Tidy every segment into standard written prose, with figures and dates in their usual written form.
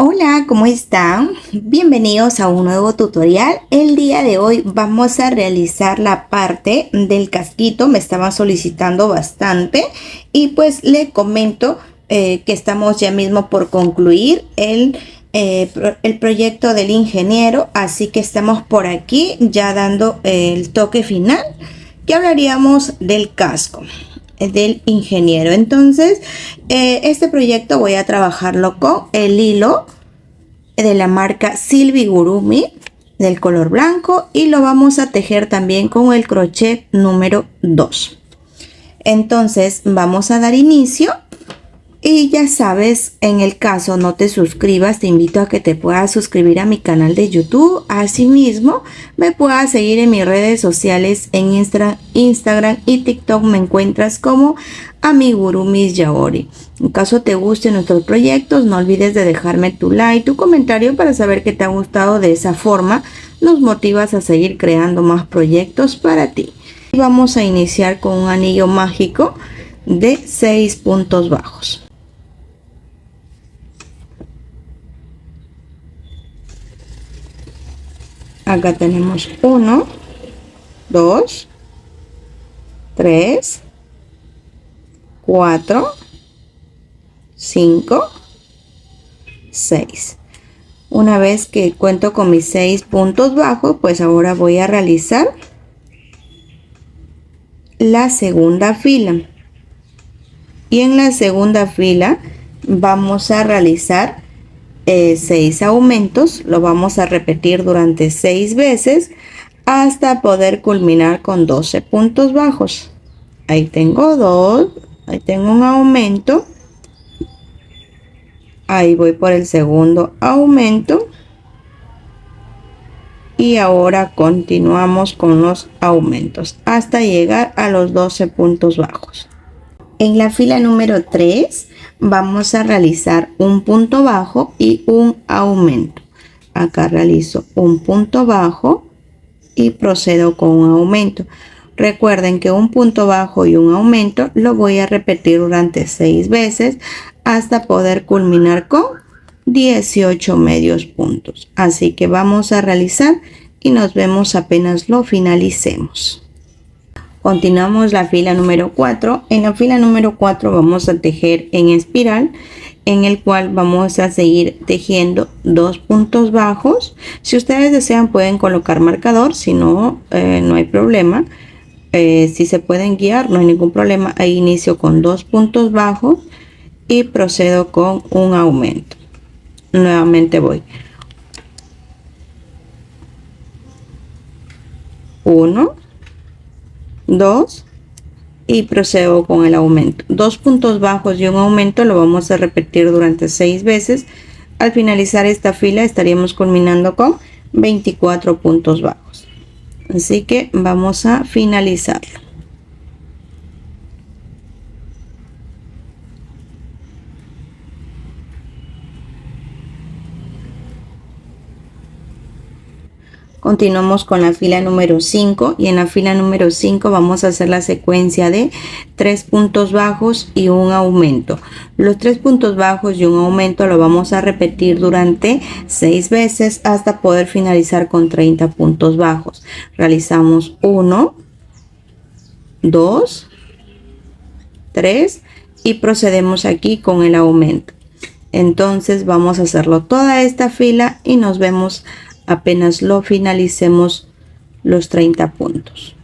Hola, ¿cómo están? Bienvenidos a un nuevo tutorial. El día de hoy vamos a realizar la parte del casquito. Me estaban solicitando bastante y pues le comento que estamos ya mismo por concluir el proyecto del ingeniero, así que estamos por aquí ya dando el toque final, que hablaríamos del casco del ingeniero. Entonces este proyecto voy a trabajarlo con el hilo de la marca Silvigurumi del color blanco y lo vamos a tejer también con el crochet número 2. Entonces vamos a dar inicio. Y ya sabes, en el caso no te suscribas, te invito a que te puedas suscribir a mi canal de YouTube. Asimismo, me puedas seguir en mis redes sociales en Instagram y TikTok. Me encuentras como Amigurumis Yaori. En caso te gusten nuestros proyectos, no olvides de dejarme tu like, tu comentario para saber que te ha gustado. De esa forma nos motivas a seguir creando más proyectos para ti. Vamos a iniciar con un anillo mágico de 6 puntos bajos. Acá tenemos 1, 2, 3, 4, 5, 6. Una vez que cuento con mis 6 puntos bajos, pues ahora voy a realizar la segunda fila. Y en la segunda fila vamos a realizar 6 aumentos. Lo vamos a repetir durante 6 veces hasta poder culminar con 12 puntos bajos. Ahí tengo 2, ahí tengo un aumento, ahí voy por el segundo aumento y ahora continuamos con los aumentos hasta llegar a los 12 puntos bajos. En la fila número 3 vamos a realizar un punto bajo y un aumento. Acá realizo un punto bajo y procedo con un aumento. Recuerden que un punto bajo y un aumento lo voy a repetir durante 6 veces hasta poder culminar con 18 medios puntos. Así que vamos a realizar y nos vemos apenas lo finalicemos. Continuamos la fila número 4. En la fila número 4 vamos a tejer en espiral, en el cual vamos a seguir tejiendo 2 puntos bajos. Si ustedes desean pueden colocar marcador, si no, no hay problema. Si se pueden guiar, no hay ningún problema. Ahí inicio con 2 puntos bajos y procedo con un aumento. Nuevamente voy 1, 2 y procedo con el aumento. 2 puntos bajos y un aumento lo vamos a repetir durante 6 veces. Al finalizar esta fila estaríamos culminando con 24 puntos bajos. Así que vamos a finalizarlo. Continuamos con la fila número 5 y en la fila número 5 vamos a hacer la secuencia de 3 puntos bajos y un aumento. Los 3 puntos bajos y un aumento lo vamos a repetir durante 6 veces hasta poder finalizar con 30 puntos bajos. Realizamos 1, 2, 3 y procedemos aquí con el aumento. Entonces vamos a hacerlo toda esta fila y nos vemos apenas lo finalicemos los 30 puntos.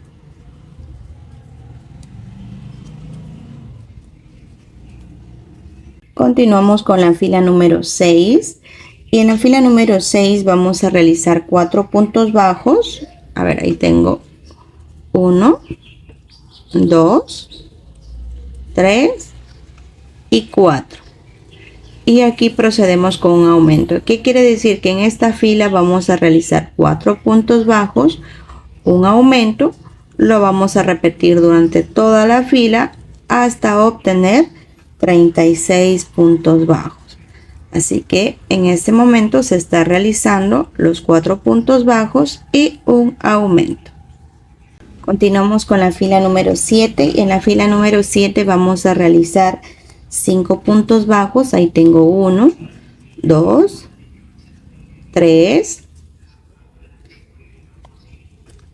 Continuamos con la fila número 6 y en la fila número 6 vamos a realizar 4 puntos bajos. A ver, ahí tengo 1, 2, 3 y 4. Y aquí procedemos con un aumento. ¿Qué quiere decir? Que en esta fila vamos a realizar 4 puntos bajos, un aumento, lo vamos a repetir durante toda la fila hasta obtener 36 puntos bajos. Así que en este momento se está realizando los 4 puntos bajos y un aumento. Continuamos con la fila número 7 y en la fila número 7 vamos a realizar 5 puntos bajos. Ahí tengo 1, 2, 3,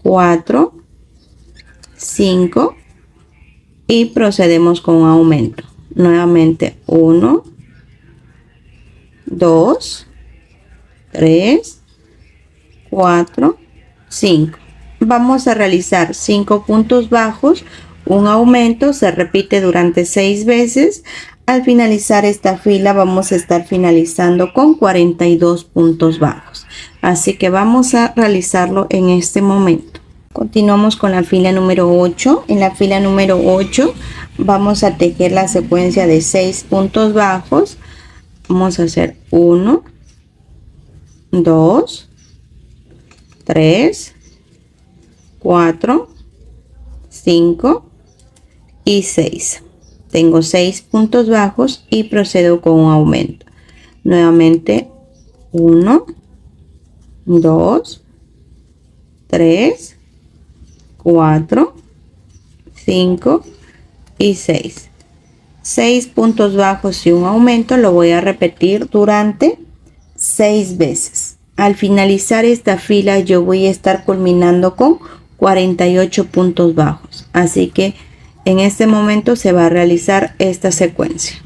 4, 5 y procedemos con un aumento. Nuevamente 1, 2, 3, 4, 5. Vamos a realizar 5 puntos bajos, un aumento, se repite durante 6 veces. Al finalizar esta fila vamos a estar finalizando con 42 puntos bajos. Así que vamos a realizarlo en este momento. Continuamos con la fila número 8. En la fila número 8 vamos a tejer la secuencia de 6 puntos bajos. Vamos a hacer 1, 2, 3, 4, 5 y 6. Tengo 6 puntos bajos y procedo con un aumento. Nuevamente 1, 2, 3, 4, 5 y 6. 6 puntos bajos y un aumento lo voy a repetir durante 6 veces. Al finalizar esta fila yo voy a estar culminando con 48 puntos bajos. Así que en este momento se va a realizar esta secuencia.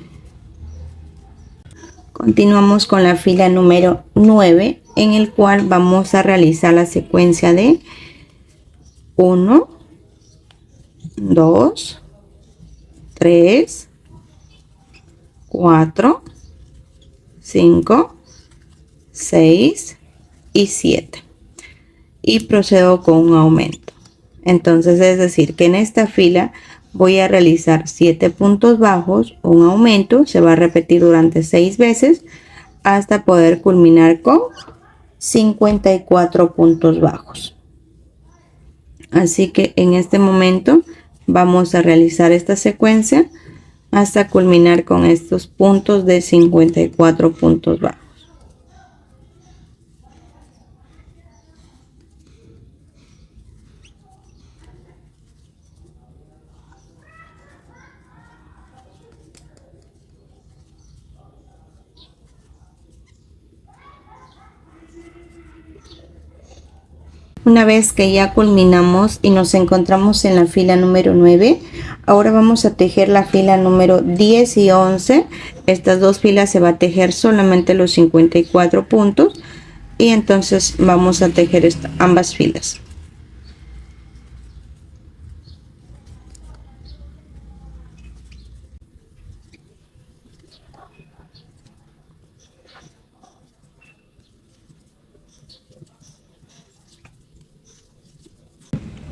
Continuamos con la fila número 9, en el cual vamos a realizar la secuencia de 1, 2, 3, 4, 5, 6 y 7. Y procedo con un aumento. Entonces es decir que en esta fila voy a realizar 7 puntos bajos, un aumento, se va a repetir durante 6 veces hasta poder culminar con 54 puntos bajos. Así que en este momento vamos a realizar esta secuencia hasta culminar con estos puntos de 54 puntos bajos. Una vez que ya culminamos y nos encontramos en la fila número 9, ahora vamos a tejer la fila número 10 y 11. Estas dos filas se va a tejer solamente los 54 puntos y entonces vamos a tejer ambas filas.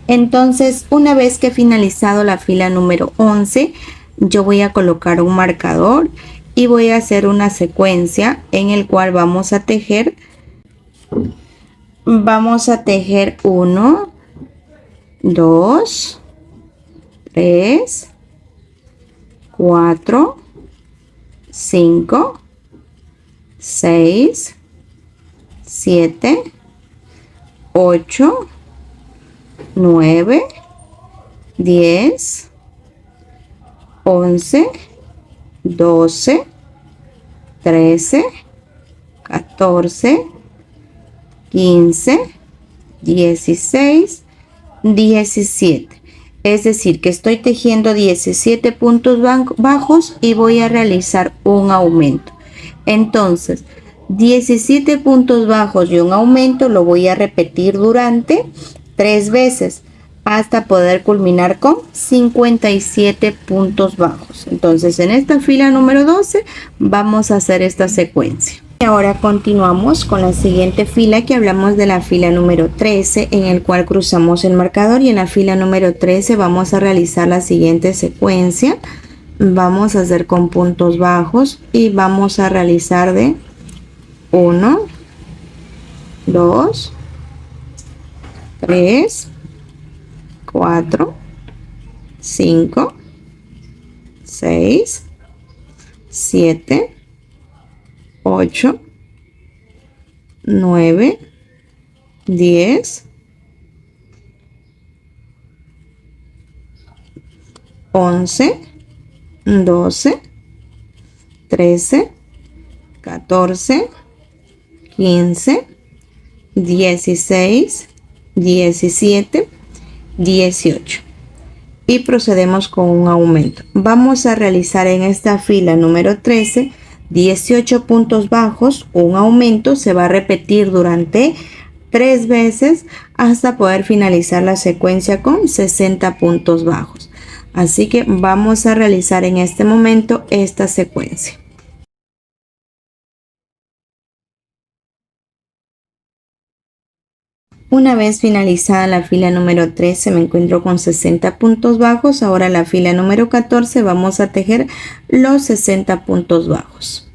Entonces, una vez que he finalizado la fila número 11, yo voy a colocar un marcador y voy a hacer una secuencia en el cual vamos a tejer 1, 2, 3, 4, 5, 6, 7, 8, 9, 10, 11, 12, 13, 14, 15, 16, 17. Es decir, que estoy tejiendo 17 puntos bajos y voy a realizar un aumento. Entonces, 17 puntos bajos y un aumento lo voy a repetir durante 3 veces hasta poder culminar con 57 puntos bajos. Entonces en esta fila número 12 vamos a hacer esta secuencia. Y ahora continuamos con la siguiente fila, que hablamos de la fila número 13, en el cual cruzamos el marcador, y en la fila número 13 vamos a realizar la siguiente secuencia. Vamos a hacer con puntos bajos y vamos a realizar de 1, 2, 3, 4, 5, 6, 7, 8, 9, 10, 11, 12, 13, 14, 15, 16, 17, 18 y procedemos con un aumento. Vamos a realizar en esta fila número 13 18 puntos bajos. Un aumento se va a repetir durante 3 veces hasta poder finalizar la secuencia con 60 puntos bajos. Así que vamos a realizar en este momento esta secuencia. Una vez finalizada la fila número 13 me encuentro con 60 puntos bajos. Ahora la fila número 14 vamos a tejer los 60 puntos bajos.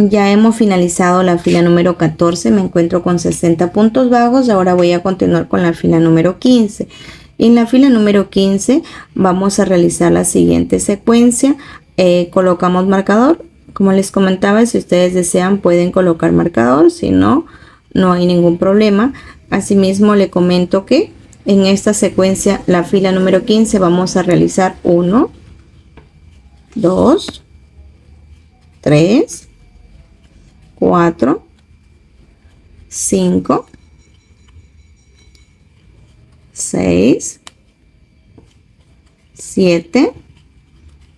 Ya hemos finalizado la fila número 14, me encuentro con 60 puntos bajos. Ahora voy a continuar con la fila número 15. En la fila número 15 vamos a realizar la siguiente secuencia. Colocamos marcador. Como les comentaba, si ustedes desean pueden colocar marcador, si no, no hay ningún problema. Asimismo le comento que en esta secuencia, la fila número 15, vamos a realizar 1, 2, 3, 4, 5, 6, 7,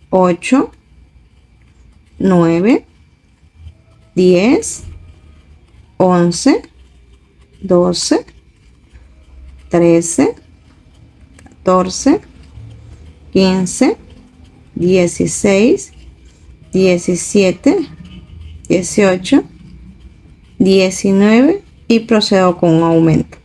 8, 9, 10, 11, 12, 13, 14, 15, 16, 17, 18, 19 y procedo con un aumento.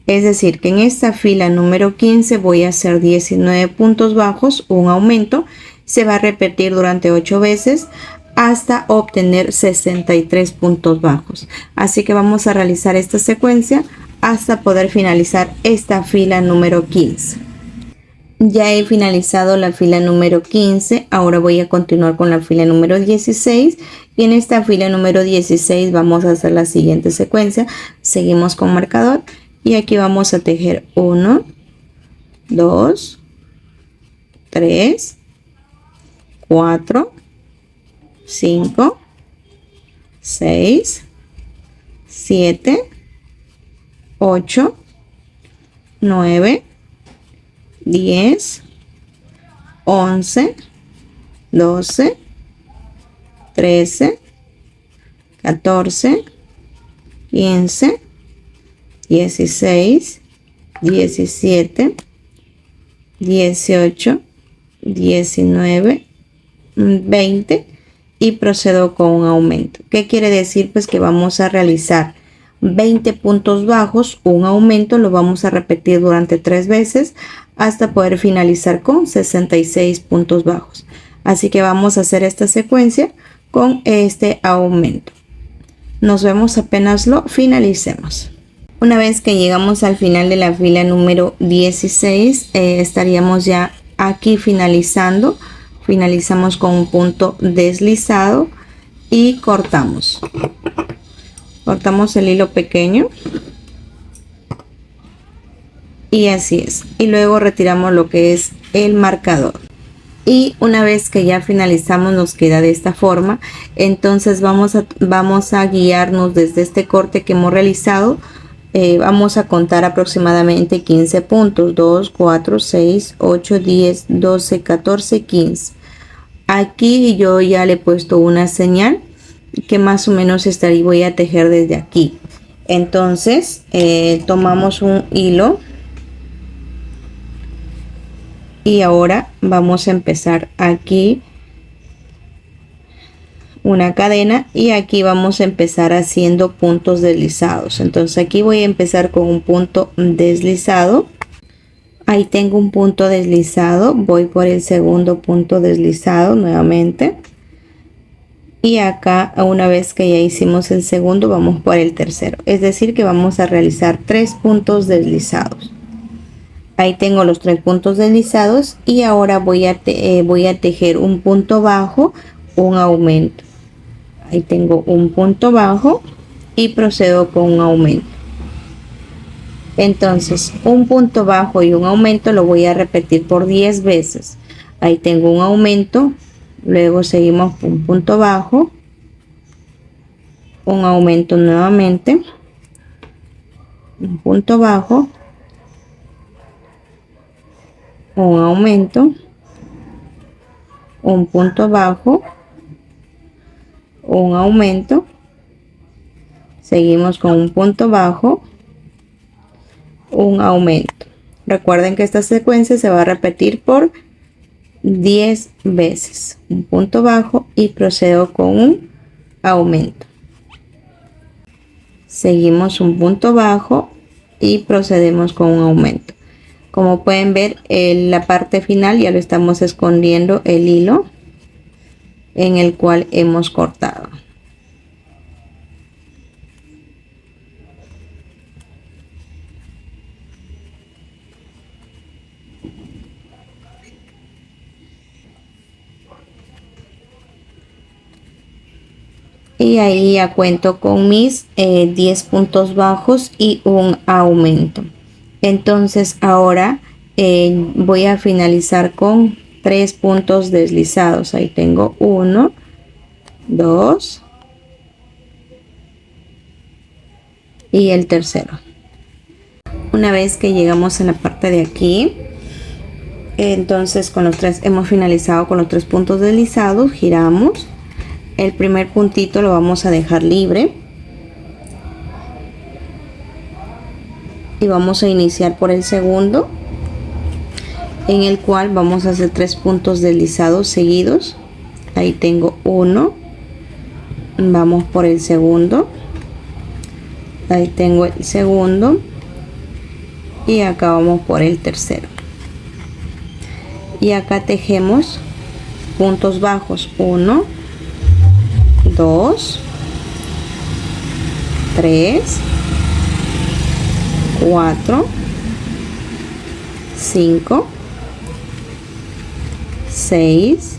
Es decir, que en esta fila número 15 voy a hacer 19 puntos bajos, un aumento. Se va a repetir durante 8 veces hasta obtener 63 puntos bajos. Así que vamos a realizar esta secuencia hasta poder finalizar esta fila número 15. Ya he finalizado la fila número 15, ahora voy a continuar con la fila número 16 y en esta fila número 16 vamos a hacer la siguiente secuencia. Seguimos con marcador y aquí vamos a tejer 1, 2, 3, 4, 5, 6, 7, 8, 9, 10, 11, 12, 13, 14, 15, 16, 17, 18, 19, 20 y procedo con un aumento. ¿Qué quiere decir? Pues que vamos a realizar 20 puntos bajos, un aumento, lo vamos a repetir durante 3 veces hasta poder finalizar con 66 puntos bajos. Así que vamos a hacer esta secuencia con este aumento. Nos vemos apenas lo finalicemos. Una vez que llegamos al final de la fila número 16, estaríamos ya aquí finalizando. Finalizamos con un punto deslizado y cortamos. Cortamos el hilo pequeño y así es, y luego retiramos lo que es el marcador. Y una vez que ya finalizamos nos queda de esta forma. Entonces vamos a guiarnos desde este corte que hemos realizado. Vamos a contar aproximadamente 15 puntos: 2, 4, 6, 8, 10, 12, 14, 15. Aquí yo ya le he puesto una señal que más o menos voy a tejer desde aquí. Entonces tomamos un hilo y ahora vamos a empezar aquí una cadena y aquí vamos a empezar haciendo puntos deslizados. Entonces aquí voy a empezar con un punto deslizado. Ahí tengo un punto deslizado, voy por el segundo punto deslizado nuevamente. Y acá, una vez que ya hicimos el segundo, vamos por el tercero. Es decir que vamos a realizar 3 puntos deslizados. Ahí tengo los 3 puntos deslizados y ahora voy a tejer un punto bajo, un aumento. Ahí tengo un punto bajo y procedo con un aumento. Entonces un punto bajo y un aumento lo voy a repetir por 10 veces. Ahí tengo un aumento, luego seguimos por un punto bajo, un aumento nuevamente, un punto bajo, un aumento, un punto bajo, un aumento, seguimos con un punto bajo, un aumento. Recuerden que esta secuencia se va a repetir por 10 veces. Un punto bajo y procedo con un aumento. Seguimos un punto bajo y procedemos con un aumento. Como pueden ver, en la parte final ya lo estamos escondiendo el hilo en el cual hemos cortado. Y ahí ya cuento con mis 10 puntos bajos y un aumento. Entonces ahora voy a finalizar con 3 puntos deslizados. Ahí tengo 1, 2 y el tercero. Una vez que llegamos en la parte de aquí, entonces con los 3 hemos finalizado con los 3 puntos deslizados. Giramos. El primer puntito lo vamos a dejar libre y vamos a iniciar por el segundo, en el cual vamos a hacer 3 puntos deslizados seguidos. Ahí tengo 1, vamos por el segundo, ahí tengo el segundo y acá vamos por el tercero. Y acá tejemos puntos bajos: 1, 2, 3, 4, 5, 6,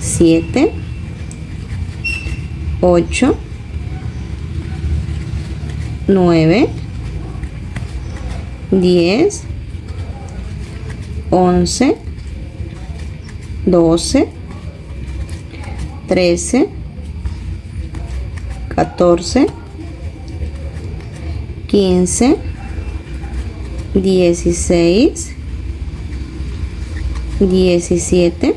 7, 8, 9, 10, 11, 12, 13, 14, 15, 16, 17,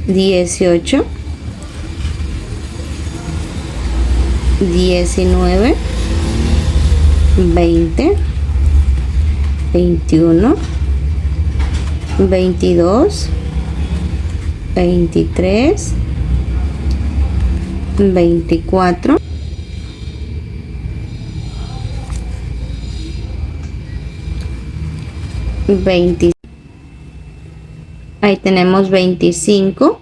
18, 19, 20, 21, 22, 23, 24, 20. Ahí tenemos 25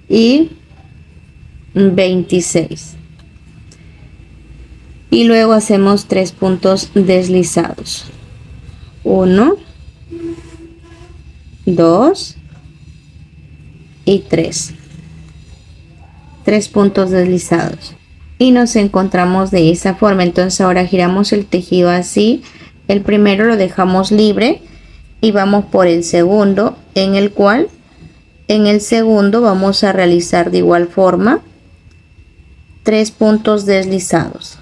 y 26. Y luego hacemos 3 puntos deslizados. 1, 2 y 3. 3 puntos deslizados. Y nos encontramos de esa forma. Entonces ahora giramos el tejido así. El primero lo dejamos libre y vamos por el segundo, en el cual en el segundo vamos a realizar de igual forma 3 puntos deslizados.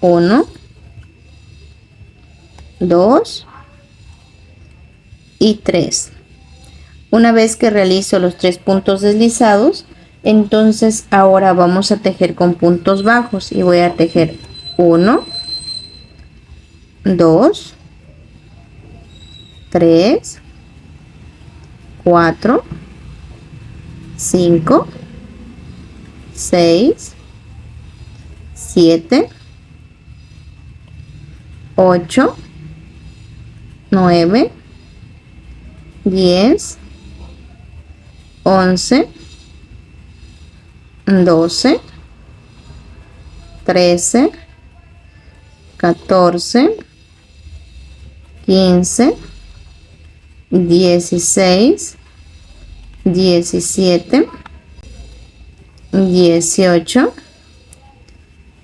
1, 2 y 3. Una vez que realizo los 3 puntos deslizados, entonces ahora vamos a tejer con puntos bajos y voy a tejer 1, 2, 3, 4, 5, 6, 7, 8, 9, 10, 11, 12, 13, 14, 15, 16, 17, 18,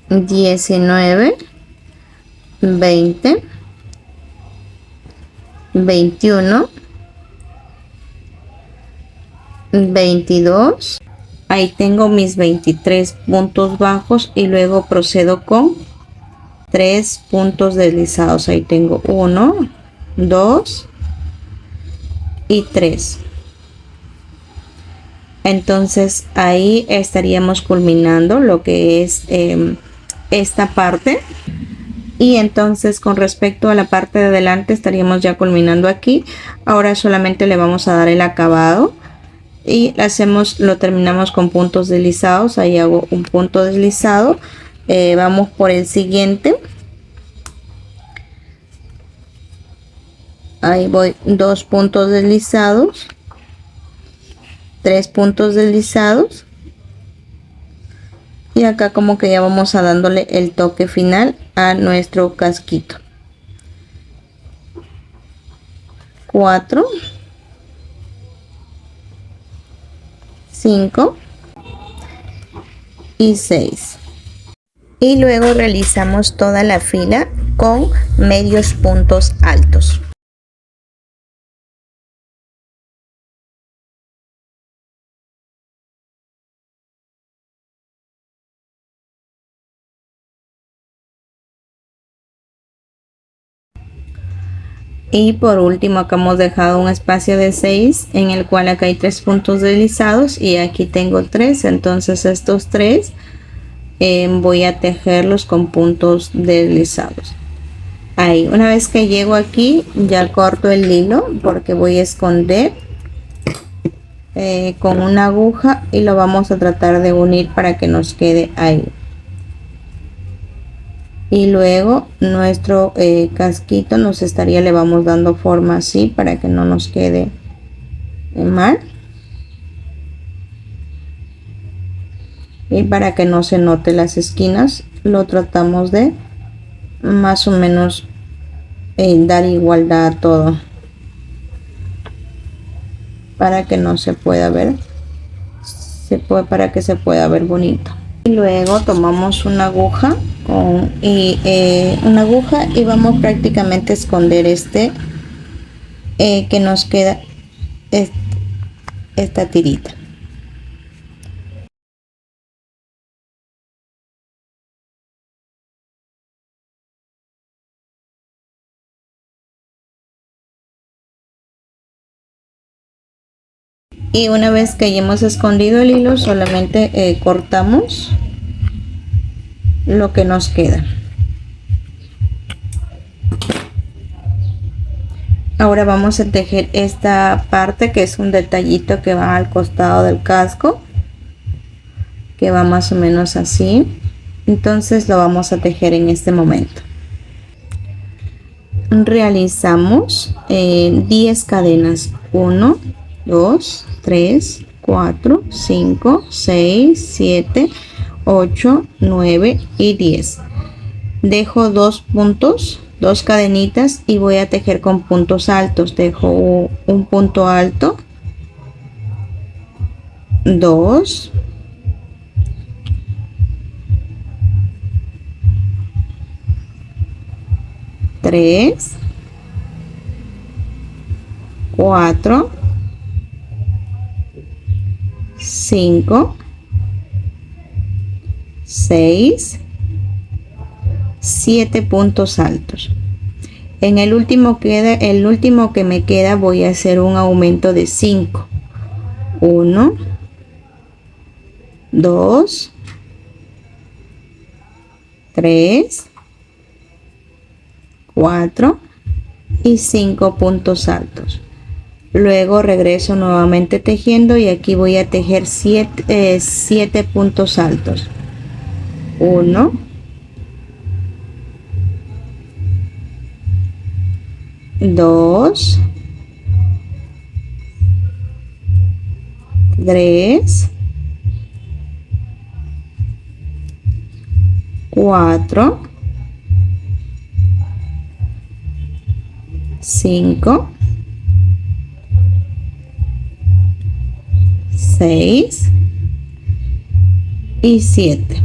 19, 20, 21, 22. Ahí tengo mis 23 puntos bajos y luego procedo con 3 puntos deslizados. Ahí tengo 1, 2 y 3. Entonces ahí estaríamos culminando lo que es esta parte. Y entonces con respecto a la parte de adelante estaríamos ya culminando aquí. Ahora solamente le vamos a dar el acabado y lo terminamos con puntos deslizados. Ahí hago un punto deslizado. Vamos por el siguiente. Ahí voy, 2 puntos deslizados, 3 puntos deslizados, y acá como que ya vamos a dándole el toque final a nuestro casquito. 4, 5 y 6. Y luego realizamos toda la fila con medios puntos altos. Y por último acá hemos dejado un espacio de 6 en el cual acá hay 3 puntos deslizados y aquí tengo 3. Entonces estos 3 voy a tejerlos con puntos deslizados. Ahí, una vez que llego aquí ya corto el hilo porque voy a esconder con una aguja y lo vamos a tratar de unir para que nos quede ahí. Y luego nuestro casquito le vamos dando forma así para que no nos quede mal y para que no se note las esquinas. Lo tratamos de más o menos dar igualdad a todo para que no se pueda ver, para que se pueda ver bonito. Y luego tomamos una aguja y vamos prácticamente a esconder que nos queda esta tirita. Y una vez que hayamos escondido el hilo solamente cortamos lo que nos queda. Ahora vamos a tejer esta parte que es un detallito que va al costado del casco, que va más o menos así. Entonces lo vamos a tejer en este momento. Realizamos 10 cadenas. 1, 2, 3, 4, 5, 6, 7, 8, 9 y 10. Dejo 2 puntos, 2 cadenitas y voy a tejer con puntos altos. Dejo un punto alto, 2, 3, 4, 5, 6, 7 puntos altos. En el último que me queda voy a hacer un aumento de 5. 1, 2, 3, 4 y 5 puntos altos. Luego regreso nuevamente tejiendo y aquí voy a tejer 7 puntos altos. 1, 2, 3, 4, 5, 6 y 7.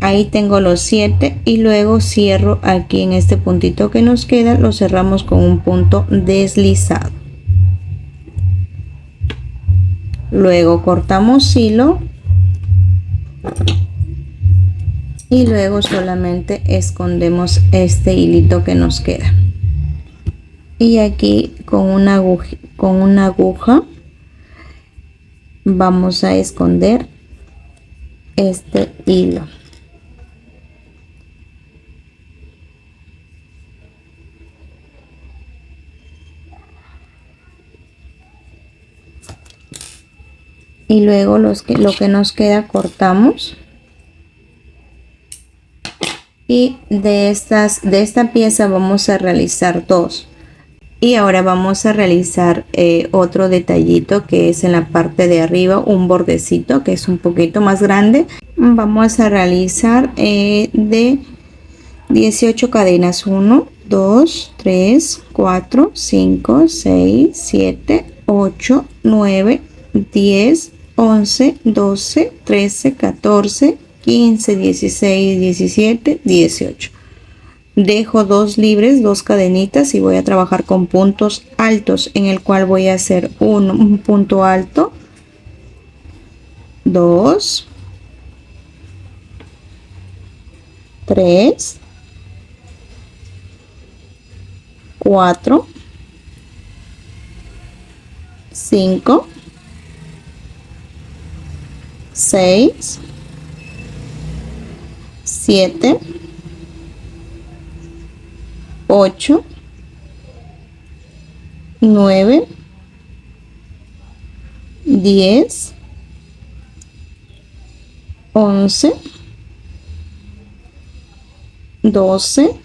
Ahí tengo los 7 y luego cierro aquí en este puntito que nos queda, lo cerramos con un punto deslizado. Luego cortamos hilo y luego solamente escondemos este hilito que nos queda. Y aquí con una aguja vamos a esconder este hilo. Y luego lo que nos queda cortamos, y de esta pieza vamos a realizar dos. Y ahora vamos a realizar otro detallito que es en la parte de arriba, un bordecito que es un poquito más grande. Vamos a realizar de 18 cadenas: 1 2 3 4 5 6 7 8 9 10 11 12 13 14 15 16 17 18. Dejo dos libres, dos cadenitas, y voy a trabajar con puntos altos, en el cual voy a hacer un punto alto, 2 3 4 5 6 7 8 9 10 11 12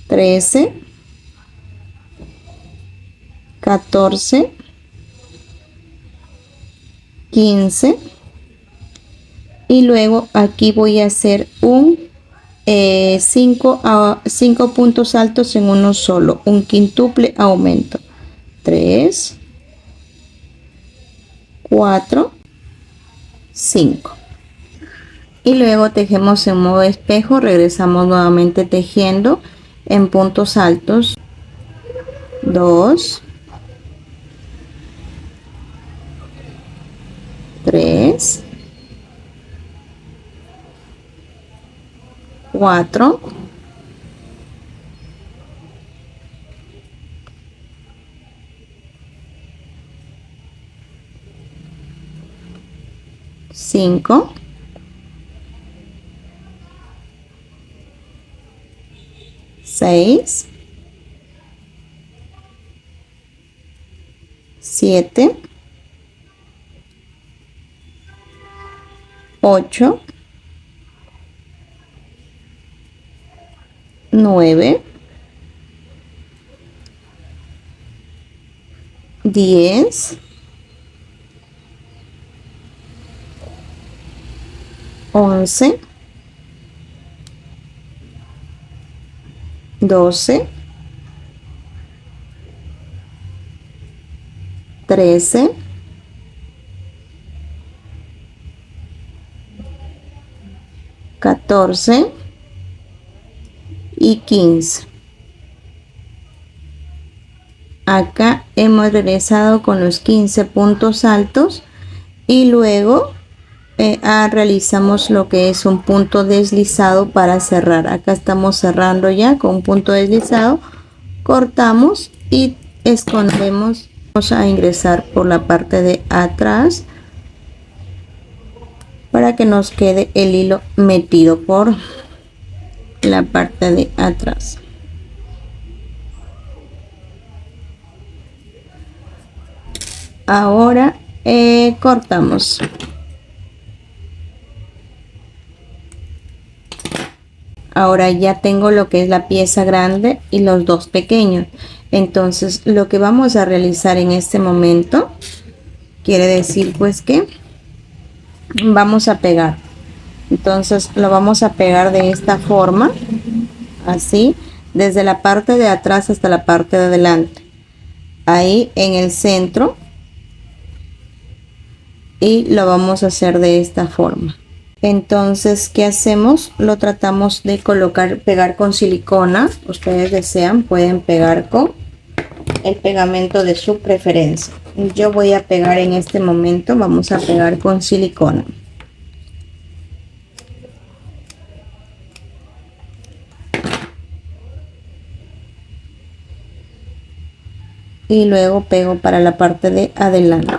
13 14 15. Y luego aquí voy a hacer un 5 puntos altos en uno solo, un quíntuple aumento. 3 4 5. Y luego tejemos en modo espejo, regresamos nuevamente tejiendo en puntos altos. 2 3 4 5 6 7 8 9 10 11 12 13 14 y 15. Acá hemos regresado con los 15 puntos altos y luego realizamos lo que es un punto deslizado para cerrar. Acá estamos cerrando ya con un punto deslizado, cortamos y escondemos. Vamos a ingresar por la parte de atrás para que nos quede el hilo metido por la parte de atrás. Ahora cortamos. Ahora ya tengo lo que es la pieza grande y los dos pequeños. Entonces lo que vamos a realizar en este momento quiere decir pues que vamos a pegar Entonces lo vamos a pegar de esta forma, así, desde la parte de atrás hasta la parte de adelante, ahí en el centro, y lo vamos a hacer de esta forma. Entonces, ¿qué hacemos? Lo tratamos de colocar, pegar con silicona. Ustedes desean, pueden pegar con el pegamento de su preferencia. Yo voy a pegar en este momento, vamos a pegar con silicona. Y luego pego para la parte de adelante.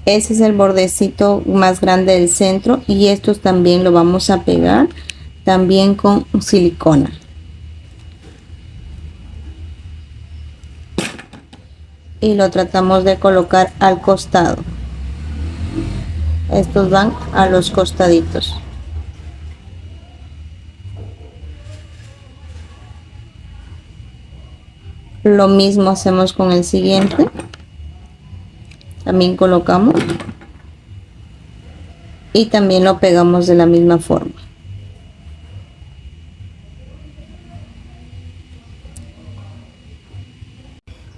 Ese es el bordecito más grande del centro, y estos también lo vamos a pegar también con silicona. Y lo tratamos de colocar al costado. Estos van a los costaditos. Lo mismo hacemos con el siguiente. También colocamos y también lo pegamos de la misma forma.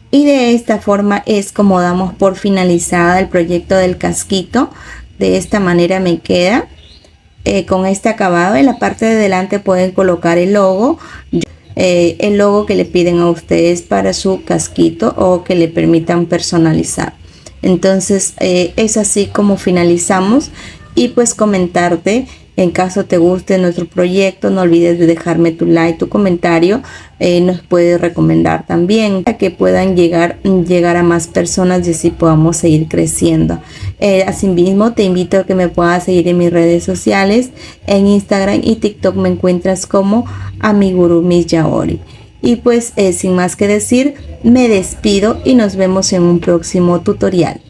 Y de esta forma es como damos por finalizada el proyecto del casquito. De esta manera me queda con este acabado. En la parte de delante pueden colocar el logo que le piden a ustedes para su casquito o que le permitan personalizar. Entonces es así como finalizamos, y pues comentarte, en caso te guste nuestro proyecto, no olvides de dejarme tu like, tu comentario, nos puedes recomendar también para que puedan llegar a más personas y así podamos seguir creciendo. Asimismo te invito a que me puedas seguir en mis redes sociales. En Instagram y TikTok me encuentras como Amiguru Miss Yaori. Y pues sin más que decir, me despido y nos vemos en un próximo tutorial.